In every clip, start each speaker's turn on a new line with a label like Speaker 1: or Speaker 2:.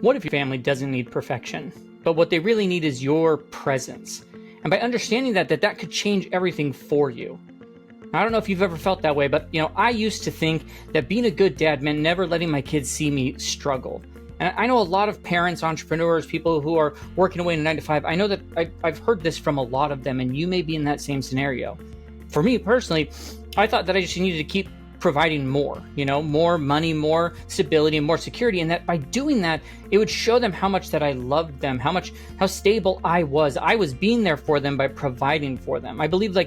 Speaker 1: What if your family doesn't need perfection, but what they really need is your presence? And by understanding that could change everything for you. Now, I don't know if you've ever felt that way, but I used to think that being a good dad meant never letting my kids see me struggle. And I know a lot of parents, entrepreneurs, people who are working away in a 9-to-5. I know that I've heard this from a lot of them, and you may be in that same scenario. For me personally, I thought that I just needed to keep providing more, more money, more stability, and more security. And that by doing that, it would show them how much that I loved them, how stable I was. I was being there for them by providing for them. I believed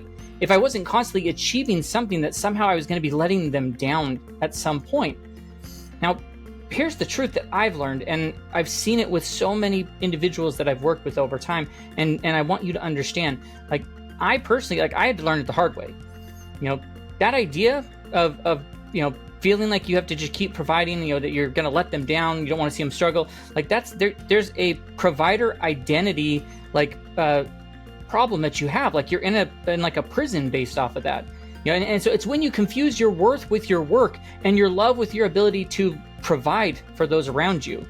Speaker 1: if I wasn't constantly achieving something, that somehow I was going to be letting them down at some point. Now, here's the truth that I've learned, and I've seen it with so many individuals that I've worked with over time. And I want you to understand, I personally, I had to learn it the hard way. That idea of feeling like you have to just keep providing, that you're going to let them down, you don't want to see them struggle, there's a provider identity problem that you have, you're in a prison based off of that. And so it's when you confuse your worth with your work and your love with your ability to provide for those around you.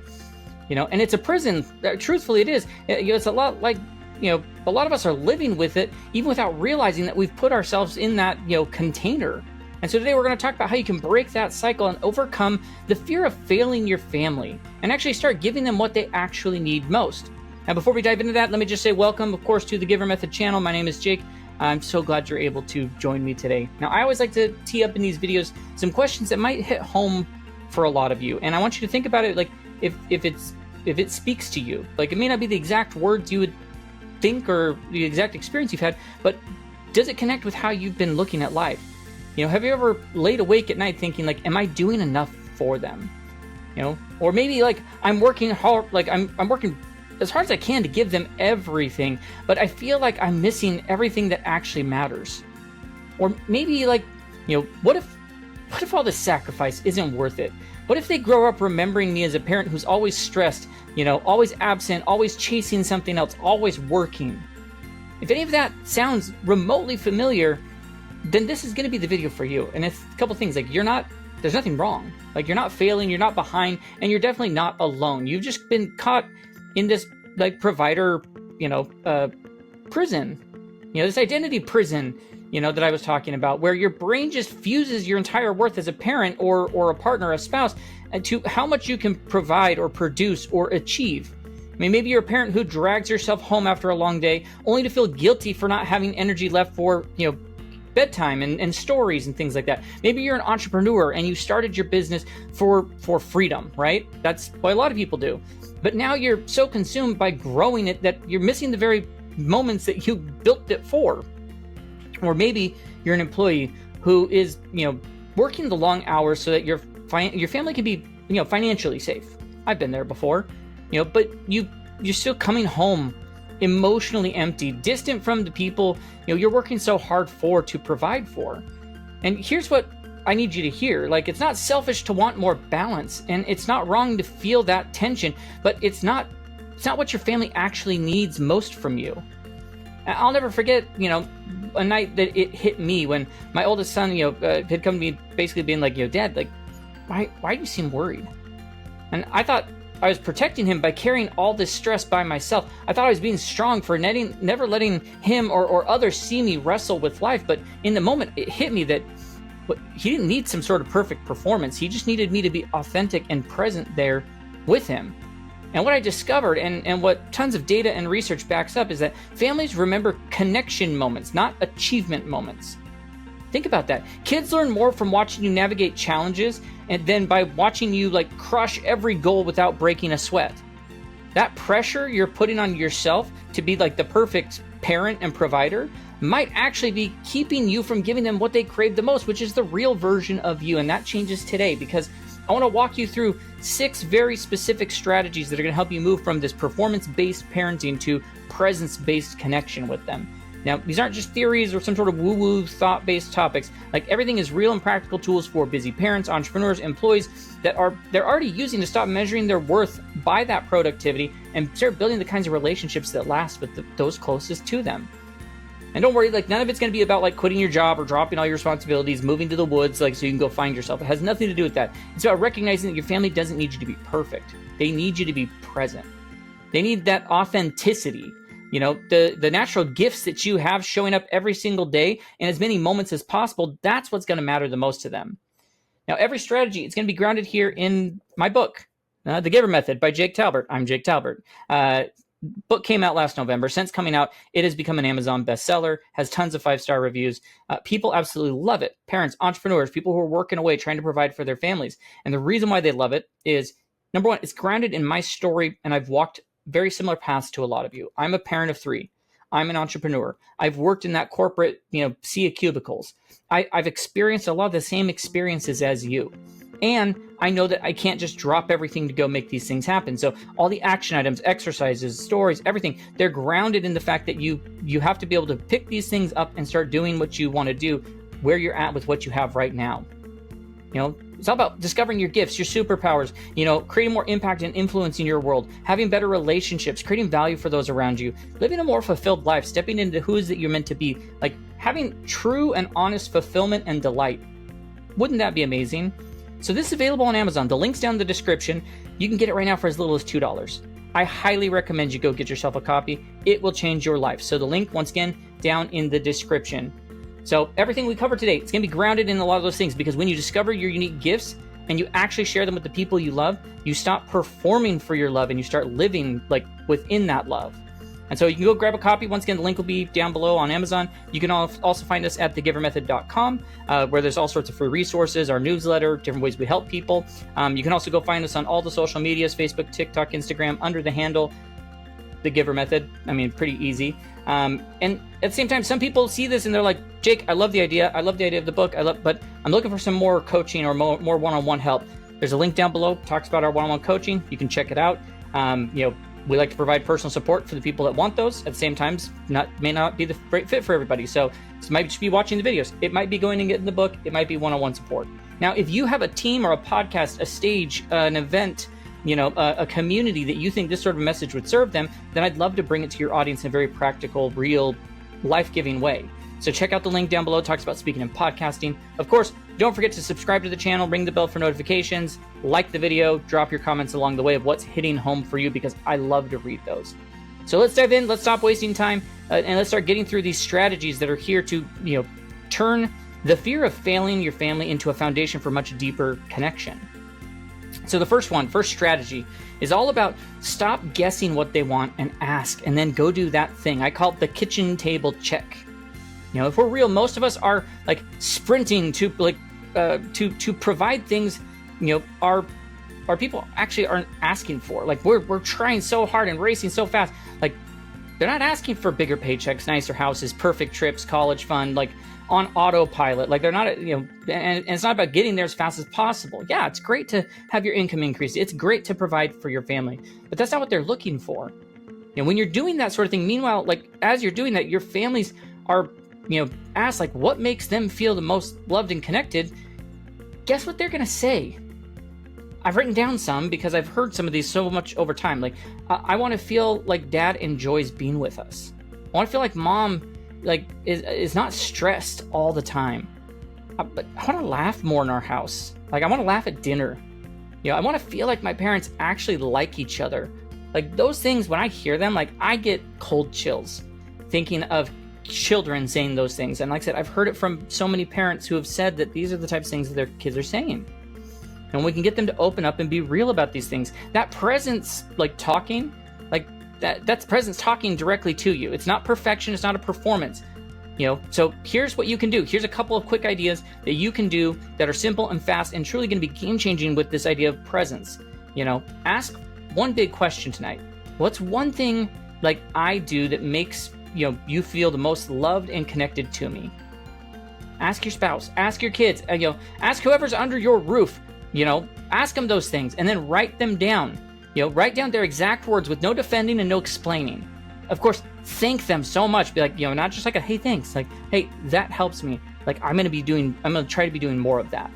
Speaker 1: And it's a prison. Truthfully, it is. It's a lot like a lot of us are living with it even without realizing that we've put ourselves in that container. And so today we're going to talk about how you can break that cycle and overcome the fear of failing your family and actually start giving them what they actually need most. Now, before we dive into that, let me just say welcome, of course, to the Giver Method channel. My name is Jake. I'm so glad you're able to join me today. Now, I always like to tee up in these videos some questions that might hit home for a lot of you. And I want you to think about it if it speaks to you. It may not be the exact words you would think or the exact experience you've had, but does it connect with how you've been looking at life? Have you ever laid awake at night thinking, am I doing enough for them? Or maybe I'm working hard, I'm working as hard as I can to give them everything, but I feel like I'm missing everything that actually matters. Or maybe what if all this sacrifice isn't worth it? What if they grow up remembering me as a parent who's always stressed, always absent, always chasing something else, always working? If any of that sounds remotely familiar, then this is going to be the video for you. And it's a couple things, there's nothing wrong. You're not failing, you're not behind, and you're definitely not alone. You've just been caught in this provider, prison, this identity prison, that I was talking about, where your brain just fuses your entire worth as a parent or a partner, a spouse, to how much you can provide or produce or achieve. I mean, maybe you're a parent who drags yourself home after a long day only to feel guilty for not having energy left for, bedtime and stories and things like that. Maybe you're an entrepreneur and you started your business for freedom, right? That's what a lot of people do. But now you're so consumed by growing it that you're missing the very moments that you built it for. Or maybe you're an employee who is, working the long hours so that your family can be, financially safe. I've been there before, but you're still coming home emotionally empty, distant from the people you're working so hard to provide for. And here's what I need you to hear. It's not selfish to want more balance, and it's not wrong to feel that tension, but it's not what your family actually needs most from you. And I'll never forget, a night that it hit me when my oldest son, had come to me basically being like, Dad, why do you seem worried? And I thought I was protecting him by carrying all this stress by myself. I thought I was being strong for never letting him or others see me wrestle with life. But in the moment, it hit me that he didn't need some sort of perfect performance. He just needed me to be authentic and present there with him. And what I discovered, and what tons of data and research backs up, is that families remember connection moments, not achievement moments. Think about that. Kids learn more from watching you navigate challenges than by watching you crush every goal without breaking a sweat. That pressure you're putting on yourself to be the perfect parent and provider might actually be keeping you from giving them what they crave the most, which is the real version of you. And that changes today, because I want to walk you through 6 very specific strategies that are going to help you move from this performance-based parenting to presence-based connection with them. Now, these aren't just theories or some sort of woo-woo thought-based topics. Everything is real and practical tools for busy parents, entrepreneurs, employees that they're already using to stop measuring their worth by that productivity and start building the kinds of relationships that last with those closest to them. And don't worry, like none of it's going to be about like quitting your job or dropping all your responsibilities, moving to the woods, like so you can go find yourself. It has nothing to do with that. It's about recognizing that your family doesn't need you to be perfect. They need you to be present. They need that authenticity. You know, the natural gifts that you have showing up every single day in as many moments as possible, that's what's going to matter the most to them. Now, every strategy is going to be grounded here in my book, The Giver Method by Jake Talbert. I'm Jake Talbert. Book came out last November. Since coming out, it has become an Amazon bestseller, has tons of 5-star reviews. People absolutely love it. Parents, entrepreneurs, people who are working away, trying to provide for their families. And the reason why they love it is, number one, it's grounded in my story, and I've walked very similar paths to a lot of you. I'm a parent of 3. I'm an entrepreneur. I've worked in that corporate, sea of cubicles. I've experienced a lot of the same experiences as you. And I know that I can't just drop everything to go make these things happen. So all the action items, exercises, stories, everything, they're grounded in the fact that you have to be able to pick these things up and start doing what you want to do where you're at with what you have right now. It's all about discovering your gifts, your superpowers, creating more impact and influence in your world, having better relationships, creating value for those around you, living a more fulfilled life, stepping into who is that you're meant to be, like having true and honest fulfillment and delight. Wouldn't that be amazing? So this is available on Amazon. The link's down in the description. You can get it right now for as little as $2. I highly recommend you go get yourself a copy. It will change your life. So the link, once again, down in the description. So everything we covered today, it's going to be grounded in a lot of those things, because when you discover your unique gifts and you actually share them with the people you love, you stop performing for your love and you start living like within that love. And so you can go grab a copy. Once again, the link will be down below on Amazon. You can also find us at thegivermethod.com, where there's all sorts of free resources, our newsletter, different ways we help people. You can also go find us on all the social medias, Facebook, TikTok, Instagram, under the handle The Giver Method. I mean, pretty easy. And at the same time, some people see this and they're like, Jake, I love the idea. I love the idea of the book. But I'm looking for some more coaching or more one-on-one help. There's a link down below, talks about our one-on-one coaching. You can check it out. We like to provide personal support for the people that want those. At the same time, may not be the right fit for everybody. So it might just be watching the videos. It might be going and getting the book. It might be one-on-one support. Now, if you have a team or a podcast, a stage, an event, a community that you think this sort of message would serve them, then I'd love to bring it to your audience in a very practical, real, life-giving way. So check out the link down below. It talks about speaking and podcasting. Of course, don't forget to subscribe to the channel, ring the bell for notifications, like the video, drop your comments along the way of what's hitting home for you, because I love to read those. So let's dive in. Let's stop wasting time, and let's start getting through these strategies that are here to, turn the fear of failing your family into a foundation for much deeper connection. So the first strategy is all about stop guessing what they want and ask, and then go do that thing. I call it the kitchen table check. If we're real, most of us are like sprinting to provide things, our people actually aren't asking for. Like we're trying so hard and racing so fast. Like they're not asking for bigger paychecks, nicer houses, perfect trips, college fund, like on autopilot. Like they're not, and it's not about getting there as fast as possible. Yeah, it's great to have your income increase. It's great to provide for your family, but that's not what they're looking for. When you're doing that sort of thing, meanwhile, like as you're doing that, your families are, ask like what makes them feel the most loved and connected. Guess what they're going to say? I've written down some because I've heard some of these so much over time. Like, I want to feel like dad enjoys being with us. I want to feel like mom is not stressed all the time. But I want to laugh more in our house. Like, I want to laugh at dinner. I want to feel like my parents actually like each other. Like, those things, when I hear them, like, I get cold chills thinking of children saying those things. And like I said, I've heard it from so many parents who have said that these are the types of things that their kids are saying. And we can get them to open up and be real about these things. That presence, like talking, like that's presence talking directly to you. It's not perfection. It's not a performance. So here's what you can do. Here's a couple of quick ideas that you can do that are simple and fast and truly going to be game changing with this idea of presence. Ask one big question tonight. What's one thing like I do that makes you feel the most loved and connected to me? Ask your spouse, ask your kids, ask whoever's under your roof, ask them those things and then write them down. Write down their exact words with no defending and no explaining. Of course, thank them so much. Be like, not just like a, hey, thanks. Like, hey, that helps me. Like, I'm going to try to be doing more of that.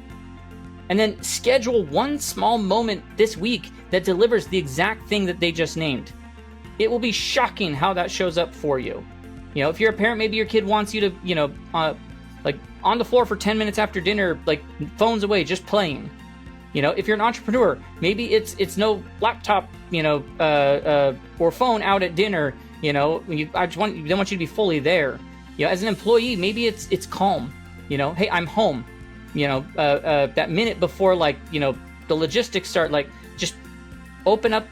Speaker 1: And then schedule one small moment this week that delivers the exact thing that they just named. It will be shocking how that shows up for you. You know, if you're a parent, maybe your kid wants you to, you know, like on the floor for 10 minutes after dinner, like phones away, just playing. You know, if you're an entrepreneur, maybe it's no laptop, you know, or phone out at dinner. You know, they want you to be fully there. You know, as an employee, maybe it's calm. You know, hey, I'm home. You know, that minute before, like, you know, the logistics start, like, just open up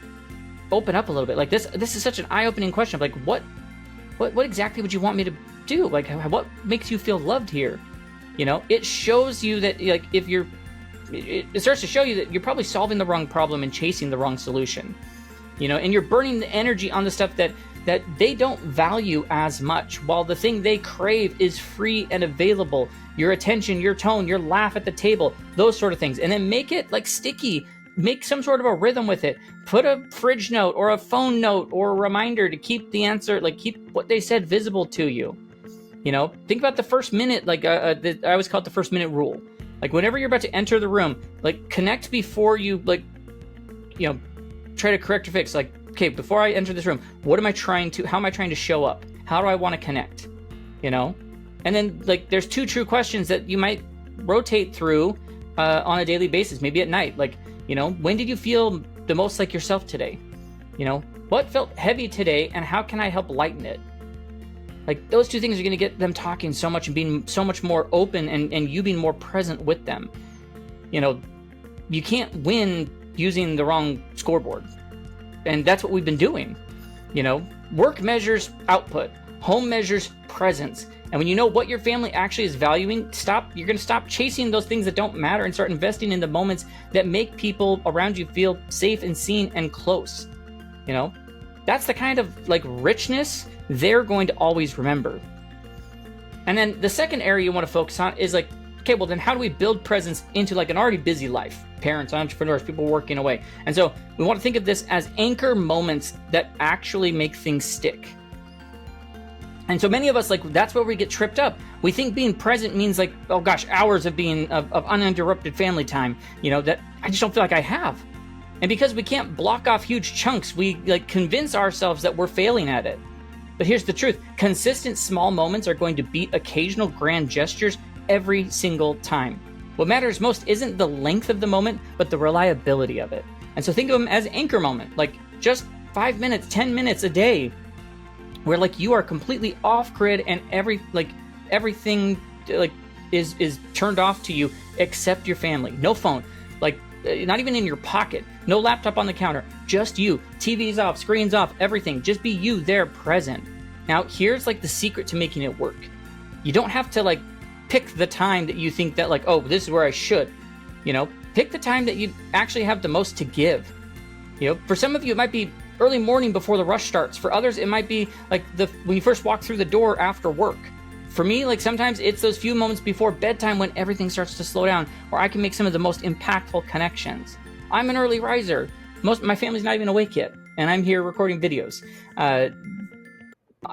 Speaker 1: a little bit. Like this is such an eye-opening question of like, what exactly would you want me to do? Like, what makes you feel loved here? You know, it shows you that, like, if you're, it starts to show you that you're probably solving the wrong problem and chasing the wrong solution. You know, and you're burning the energy on the stuff that they don't value as much, while the thing they crave is free and available. Your attention, your tone, your laugh at the table, those sort of things. And then make it like sticky. Make some sort of a rhythm with it. Put a fridge note or a phone note or a reminder to keep the answer, like keep what they said visible to you. You know, think about the first minute, like I always call it the first minute rule. Like whenever you're about to enter the room, like connect before you, like, you know, try to correct or fix. Like, okay, before I enter this room, how am I trying to show up? How do I want to connect? You know? And then, like, there's 2 true questions that you might rotate through on a daily basis, maybe at night. Like, you know, when did you feel the most like yourself today? You know, what felt heavy today and how can I help lighten it? Like, those 2 things are going to get them talking so much and being so much more open and you being more present with them. You know, you can't win using the wrong scoreboard. And that's what we've been doing. You know, work measures output, home measures presence. And when you know what your family actually is valuing, you're going to stop chasing those things that don't matter and start investing in the moments that make people around you feel safe and seen and close. You know, that's the kind of like richness they're going to always remember. And then the second area you want to focus on is like, okay, well then how do we build presence into like an already busy life? Parents, entrepreneurs, people working away. And so we want to think of this as anchor moments that actually make things stick. And so many of us, like, that's where we get tripped up. We think being present means like, oh gosh, hours of being of uninterrupted family time, you know, that I just don't feel like I have. And because we can't block off huge chunks, we like convince ourselves that we're failing at it. But here's the truth. Consistent small moments are going to beat occasional grand gestures every single time. What matters most isn't the length of the moment, but the reliability of it. And so think of them as anchor moment, like just 5 minutes, 10 minutes a day, where like you are completely off grid and everything like is turned off to you except your family. No phone, like not even in your pocket, no laptop on the counter, just you. TV's off, screens off, everything. Just be you there, present. Now here's like the secret to making it work. You don't have to like pick the time that you think that like, oh, this is where I should. You know, pick the time that you actually have the most to give. You know, for some of you it might be early morning before the rush starts. For others it might be like when you first walk through the door after work. For me, like sometimes it's those few moments before bedtime when everything starts to slow down, where I can make some of the most impactful connections. I'm an early riser. Most my family's not even awake yet, and I'm here recording videos.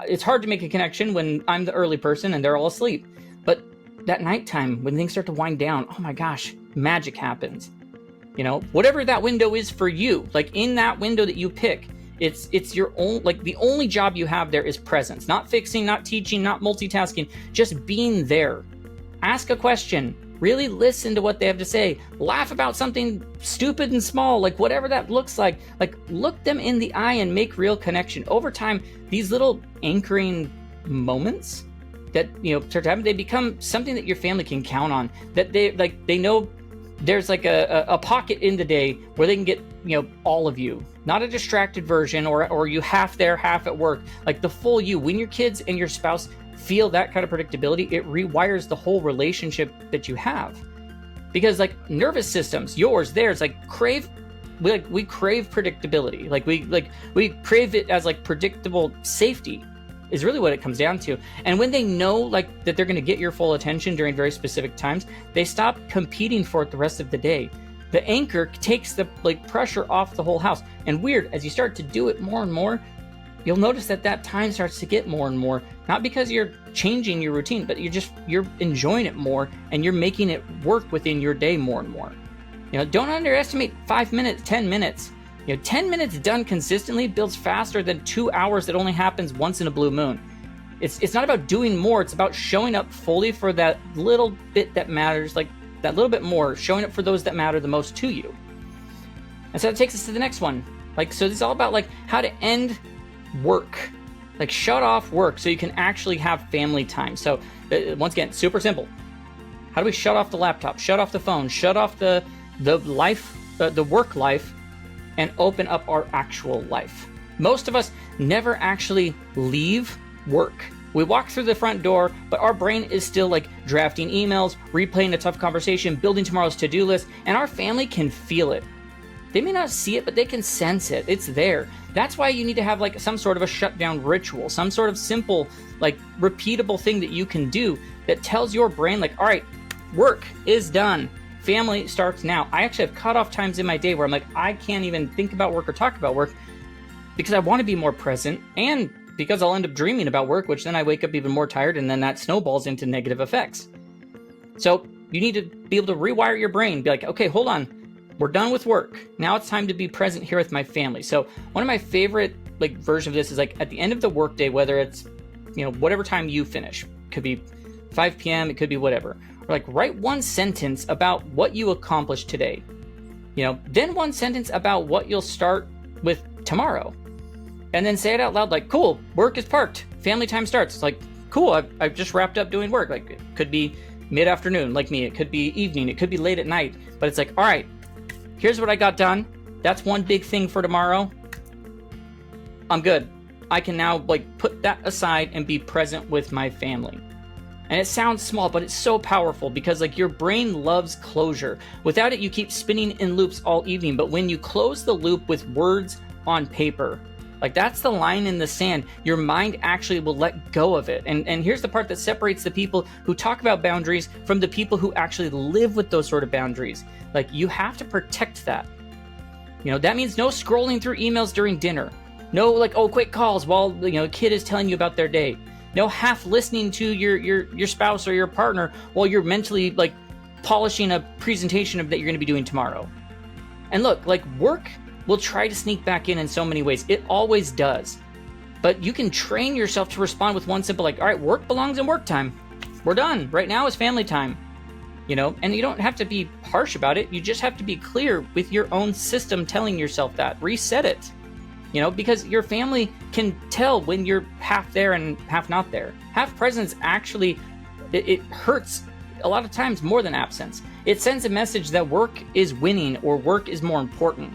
Speaker 1: It's hard to make a connection when I'm the early person and they're all asleep. But that nighttime, when things start to wind down, oh my gosh, magic happens. You know, whatever that window is for you, like in that window that you pick, it's your own, like the only job you have there is presence, not fixing, not teaching, not multitasking, just being there. Ask a question, really listen to what they have to say, laugh about something stupid and small, like whatever that looks like look them in the eye and make real connection. Over time, these little anchoring moments that, you know, start to happen, they become something that your family can count on, that they know there's like a pocket in the day where they can get, you know, all of you, not a distracted version or you half there, half at work, like the full you. When your kids and your spouse feel that kind of predictability, it rewires the whole relationship that you have. Because like nervous systems, yours, theirs, like we crave predictability. We crave it as like predictable safety is really what it comes down to. And when they know like that they're going to get your full attention during very specific times, they stop competing for it the rest of the day. The anchor takes the like pressure off the whole house. And weird, as you start to do it more and more, you'll notice that time starts to get more and more, not because you're changing your routine, but you're enjoying it more and you're making it work within your day more and more. You know, don't underestimate 5 minutes, 10 minutes. You know, 10 minutes done consistently builds faster than 2 hours that only happens once in a blue moon. It's not about doing more. It's about showing up fully for that little bit that matters, like that little bit more, showing up for those that matter the most to you. And so that takes us to the next one. Like, so this is all about like how to end work, like shut off work so you can actually have family time. So once again, super simple. How do we shut off the laptop, shut off the phone, shut off the life, the work life, and open up our actual life? Most of us never actually leave work. We walk through the front door, but our brain is still like drafting emails, replaying a tough conversation, building tomorrow's to-do list, and our family can feel it. They may not see it, but they can sense it. It's there. That's why you need to have like some sort of a shutdown ritual, some sort of simple, like repeatable thing that you can do that tells your brain like, all right, work is done. Family starts now. I actually have cutoff times in my day where I'm like, I can't even think about work or talk about work because I want to be more present, and because I'll end up dreaming about work, which then I wake up even more tired, and then that snowballs into negative effects. So you need to be able to rewire your brain, be like, okay, hold on. We're done with work. Now it's time to be present here with my family. So one of my favorite like version of this is like at the end of the workday, whether it's, you know, whatever time you finish, could be 5 p.m., it could be whatever. Or like write one sentence about what you accomplished today. You know, then one sentence about what you'll start with tomorrow. And then say it out loud like, cool, work is parked, family time starts. It's like, cool, I've just wrapped up doing work. Like it could be mid-afternoon like me, it could be evening, it could be late at night. But it's like, all right, here's what I got done. That's one big thing for tomorrow. I'm good. I can now like put that aside and be present with my family. And it sounds small, but it's so powerful because like your brain loves closure. Without it, you keep spinning in loops all evening. But when you close the loop with words on paper, like that's the line in the sand, your mind actually will let go of it. And here's the part that separates the people who talk about boundaries from the people who actually live with those sort of boundaries. Like you have to protect that. You know, that means no scrolling through emails during dinner. No like, oh, quick calls while, you know, a kid is telling you about their day. No half listening to your spouse or your partner while you're mentally like polishing a presentation of that you're going to be doing tomorrow. And look, like work will try to sneak back in so many ways. It always does. But you can train yourself to respond with one simple like, all right, work belongs in work time. We're done. Right now is family time. You know, and you don't have to be harsh about it. You just have to be clear with your own system telling yourself that. Reset it. You know, because your family can tell when you're half there and half not there. Half presence actually, it hurts a lot of times more than absence. It sends a message that work is winning or work is more important.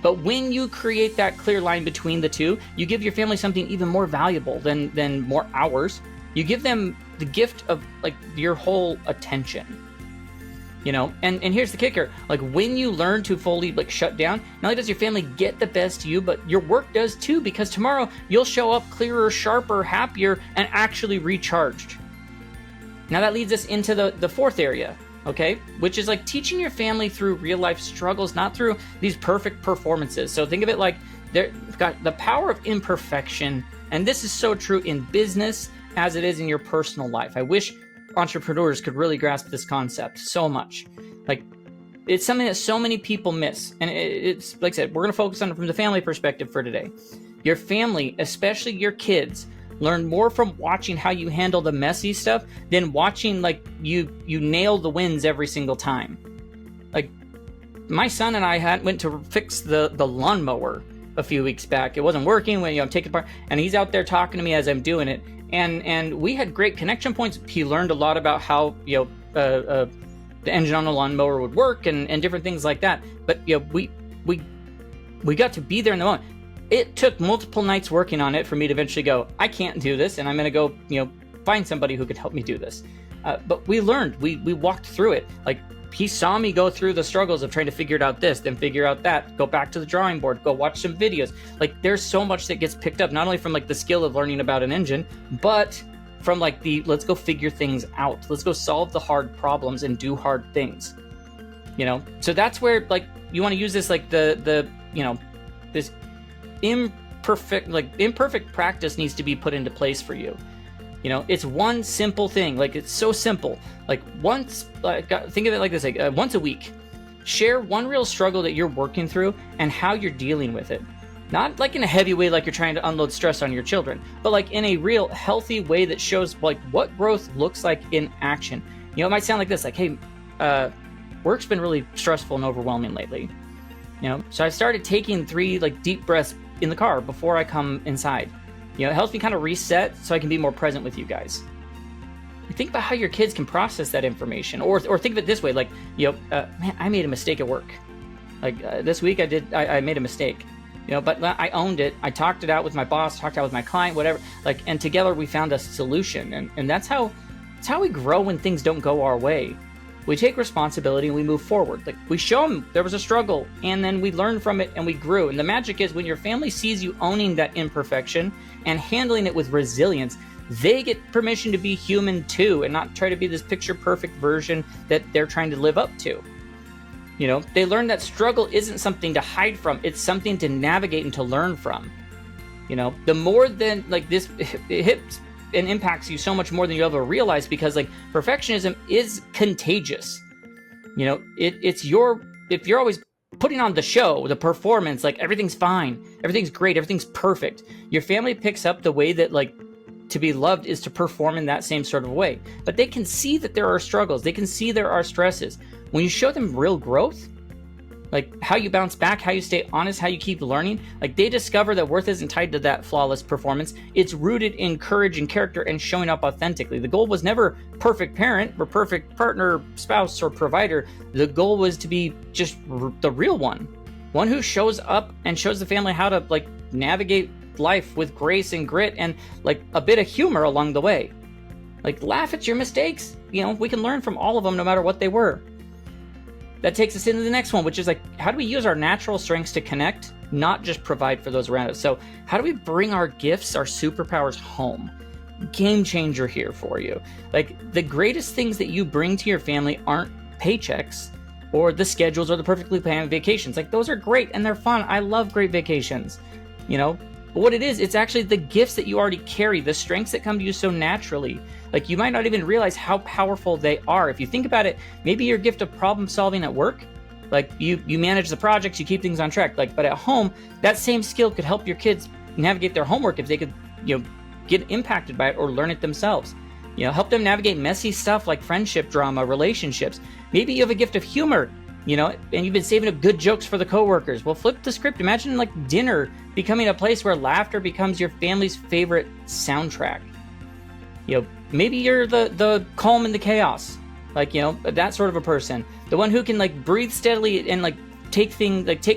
Speaker 1: But when you create that clear line between the two, you give your family something even more valuable than more hours. You give them the gift of like your whole attention. You know, and here's the kicker. Like when you learn to fully like shut down, not only does your family get the best of you, but your work does too, because tomorrow you'll show up clearer, sharper, happier, and actually recharged. Now that leads us into the fourth area. Okay, which is like teaching your family through real life struggles, not through these perfect performances. So think of it like they've got the power of imperfection. And this is so true in business as it is in your personal life. I wish entrepreneurs could really grasp this concept so much. Like it's something that so many people miss. And it's like I said, we're going to focus on it from the family perspective for today. Your family, especially your kids, learn more from watching how you handle the messy stuff than watching like you nail the wins every single time. Like my son and I went to fix the lawnmower a few weeks back. It wasn't working when I'm taking it apart, and he's out there talking to me as I'm doing it. And we had great connection points. He learned a lot about how the engine on the lawnmower would work and different things like that. But we got to be there in the moment. It took multiple nights working on it for me to eventually go, I can't do this, and I'm going to go, find somebody who could help me do this. But we learned, we walked through it. Like he saw me go through the struggles of trying to figure out this, then figure out that, go back to the drawing board, go watch some videos. Like there's so much that gets picked up, not only from like the skill of learning about an engine, but from like let's go figure things out. Let's go solve the hard problems and do hard things. So that's where like you want to use this, like this imperfect practice needs to be put into place for you. It's one simple thing. Like it's so simple. Like think of it like this, like once a week, share one real struggle that you're working through and how you're dealing with it. Not like in a heavy way, like you're trying to unload stress on your children, but like in a real healthy way that shows like what growth looks like in action. You know, it might sound like this, like, hey, work's been really stressful and overwhelming lately. You know, so I started taking 3 like deep breaths in the car before I come inside. You know, it helps me kind of reset so I can be more present with you guys. Think about how your kids can process that information, or think of it this way, like, you know, man, I made a mistake at work. Like this week I made a mistake. You know, but I owned it. I talked it out with my boss, talked it out with my client, whatever. Like, and together we found a solution. And that's how we grow when things don't go our way. We take responsibility and we move forward. Like, we show them there was a struggle, and then we learn from it and we grew. And the magic is when your family sees you owning that imperfection and handling it with resilience, they get permission to be human too, and not try to be this picture perfect version that they're trying to live up to. You know, they learn that struggle isn't something to hide from, it's something to navigate and to learn from. You know, the more than like this, it hits and impacts you so much more than you ever realize, because like perfectionism is contagious. You know, if you're always putting on the show, the performance, like everything's fine, everything's great, everything's perfect, your family picks up the way that like to be loved is to perform in that same sort of way. But they can see that there are struggles, they can see there are stresses. When you show them real growth, like how you bounce back, how you stay honest, how you keep learning, like they discover that worth isn't tied to that flawless performance. It's rooted in courage and character and showing up authentically. The goal was never perfect parent or perfect partner, spouse, or provider. The goal was to be just the real one who shows up and shows the family how to like navigate life with grace and grit and like a bit of humor along the way. Like, laugh at your mistakes. You know, we can learn from all of them no matter what they were. That takes us into the next one, which is like, how do we use our natural strengths to connect, not just provide for those around us? So how do we bring our gifts, our superpowers home? Game changer here for you. Like, the greatest things that you bring to your family aren't paychecks or the schedules or the perfectly planned vacations. Like, those are great and they're fun. I love great vacations, you know? But what it is, it's actually the gifts that you already carry, the strengths that come to you so naturally. Like, you might not even realize how powerful they are. If you think about it, maybe your gift of problem solving at work, like you manage the projects, you keep things on track. Like, but at home, that same skill could help your kids navigate their homework if they could, you know, get impacted by it or learn it themselves. You know, help them navigate messy stuff like friendship drama, relationships. Maybe you have a gift of humor, you know, and you've been saving up good jokes for the coworkers. Well, flip the script. Imagine like dinner becoming a place where laughter becomes your family's favorite soundtrack. You know, maybe you're the calm in the chaos, like, you know, that sort of a person, the one who can like breathe steadily and like take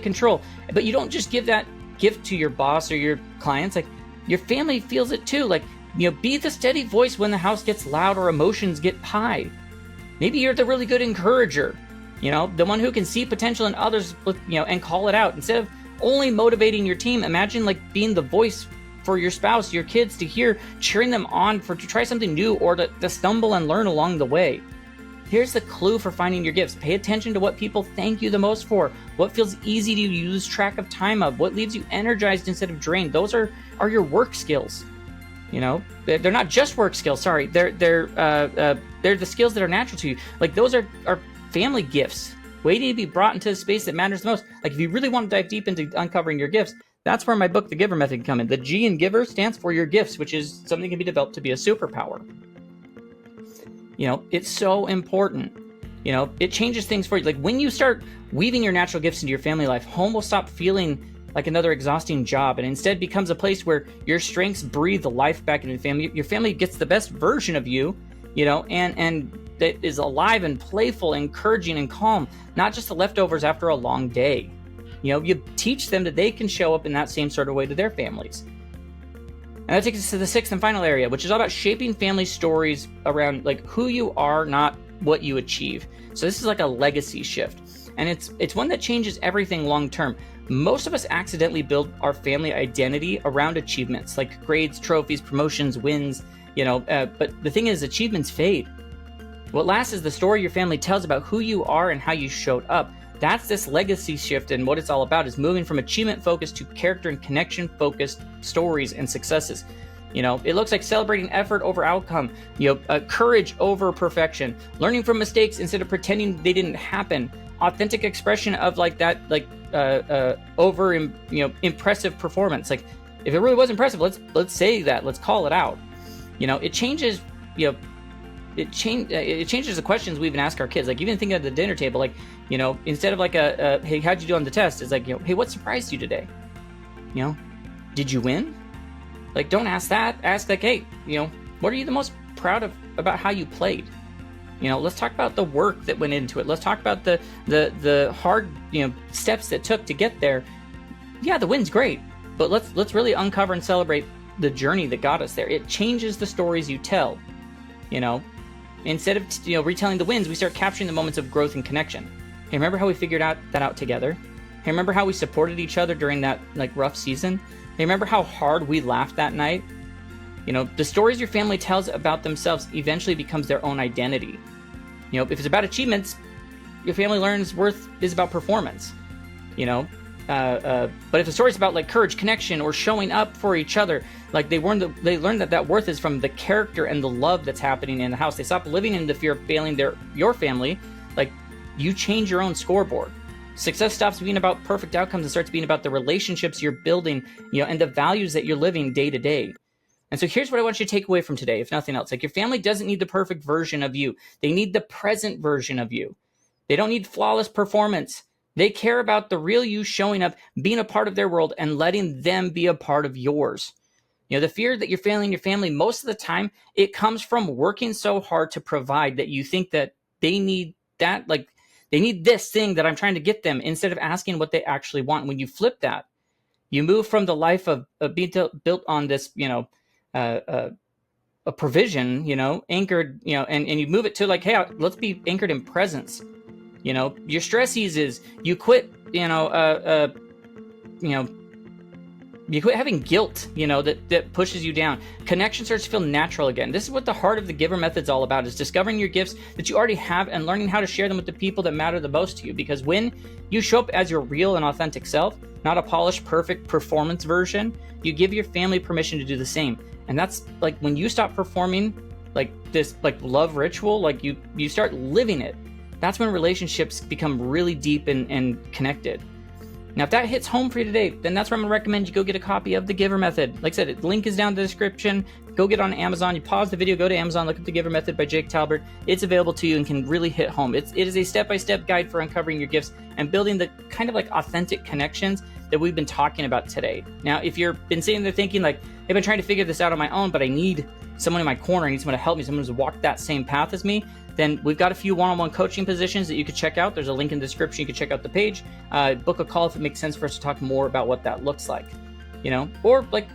Speaker 1: control. But you don't just give that gift to your boss or your clients. Like, your family feels it too. Like, you know, be the steady voice when the house gets loud or emotions get high. Maybe you're the really good encourager, you know, the one who can see potential in others, you know, and call it out. Instead of only motivating your team, imagine like being the voice for your spouse, your kids to hear, cheering them on to try something new or to stumble and learn along the way. Here's the clue for finding your gifts. Pay attention to what people thank you the most for, what feels easy to lose track of time of, what leaves you energized instead of drained. Those are your work skills. You know, they're not just work skills. Sorry, they're the skills that are natural to you. Like, those are family gifts waiting to be brought into the space that matters the most. Like, if you really want to dive deep into uncovering your gifts, that's where my book, The GIVER Method, can come in. The G in GIVER stands for your gifts, which is something that can be developed to be a superpower. You know, it's so important. You know, it changes things for you. Like, when you start weaving your natural gifts into your family life, home will stop feeling like another exhausting job and instead becomes a place where your strengths breathe the life back into the family. Your family gets the best version of you, you know, and that is alive and playful, encouraging and calm, not just the leftovers after a long day. You know, you teach them that they can show up in that same sort of way to their families. And that takes us to the sixth and final area, which is all about shaping family stories around like who you are, not what you achieve. So this is like a legacy shift. And it's one that changes everything long term. Most of us accidentally build our family identity around achievements like grades, trophies, promotions, wins, you know, but the thing is, achievements fade. What lasts is the story your family tells about who you are and how you showed up. That's this legacy shift, and what it's all about is moving from achievement-focused to character and connection-focused stories and successes. You know, it looks like celebrating effort over outcome, you know, courage over perfection, learning from mistakes instead of pretending they didn't happen, authentic expression of like that, like impressive performance. Like if it really was impressive, let's say that, let's call it out. It changes, it changes the questions we even ask our kids. Like even thinking at the dinner table, like, instead of like hey, how'd you do on the test? It's like, hey, what surprised you today? Did you win? Like, don't ask that. Ask like, hey, what are you the most proud of about how you played? Let's talk about the work that went into it. Let's talk about the hard, steps that took to get there. Yeah, the win's great, but let's really uncover and celebrate the journey that got us there. It changes the stories you tell. Instead of retelling the wins, we start capturing the moments of growth and connection. Hey, remember how we figured that out together? Hey, remember how we supported each other during that like rough season? Hey, remember how hard we laughed that night? The stories your family tells about themselves eventually becomes their own identity. If it's about achievements, your family learns worth is about performance. But if the story's about like courage, connection, or showing up for each other, like they learn that worth is from the character and the love that's happening in the house. They stop living in the fear of failing your family. Like, you change your own scoreboard. Success stops being about perfect outcomes and starts being about the relationships you're building, and the values that you're living day to day. And so here's what I want you to take away from today, if nothing else. Like, your family doesn't need the perfect version of you. They need the present version of you. They don't need flawless performance. They care about the real you showing up, being a part of their world, and letting them be a part of yours. The fear that you're failing your family, most of the time, it comes from working so hard to provide that you think that they need that, like they need this thing that I'm trying to get them, instead of asking what they actually want. When you flip that, you move from the life of being built on this, a provision, anchored, and you move it to like, hey, let's be anchored in presence. Your stress eases. You quit, you quit having guilt, that pushes you down. Connection starts to feel natural again. This is what the heart of the Giver Method's all about, is discovering your gifts that you already have and learning how to share them with the people that matter the most to you. Because when you show up as your real and authentic self, not a polished, perfect performance version, you give your family permission to do the same. And that's like when you stop performing like this, like love ritual, like you start living it. That's when relationships become really deep and connected. Now, if that hits home for you today, then that's where I'm going to recommend you go get a copy of the Giver Method. Like I said, the link is down in the description. Go get it on Amazon. You pause the video, go to Amazon, look up the Giver Method by Jake Talbert. It's available to you and can really hit home. It is a step-by-step guide for uncovering your gifts and building the kind of like authentic connections that we've been talking about today. Now, if you've been sitting there thinking like, I've been trying to figure this out on my own, but I need someone in my corner, I need someone to help me, someone who's walked that same path as me, then we've got a few one-on-one coaching positions that you could check out. There's a link in the description. You can check out the page. Book a call if it makes sense for us to talk more about what that looks like. Or like,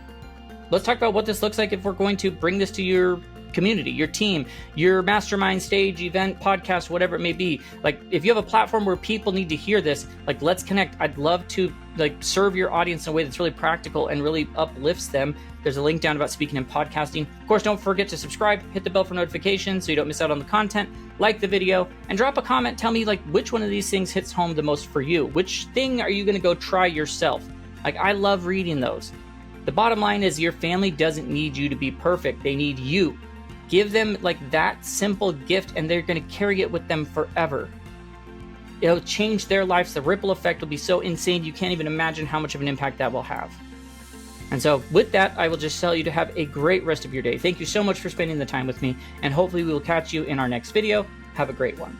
Speaker 1: let's talk about what this looks like if we're going to bring this to your community, your team, your mastermind, stage, event, podcast, whatever it may be. Like, if you have a platform where people need to hear this, like, let's connect. I'd love to like serve your audience in a way that's really practical and really uplifts them. There's a link down about speaking and podcasting. Of course, don't forget to subscribe, hit the bell for notifications so you don't miss out on the content, like the video, and drop a comment. Tell me like which one of these things hits home the most for you. Which thing are you going to go try yourself? Like, I love reading those. The bottom line is your family doesn't need you to be perfect. They need you. Give them like that simple gift and they're going to carry it with them forever. It'll change their lives. The ripple effect will be so insane you can't even imagine how much of an impact that will have. And so with that, I will just tell you to have a great rest of your day. Thank you so much for spending the time with me, and hopefully we will catch you in our next video. Have a great one.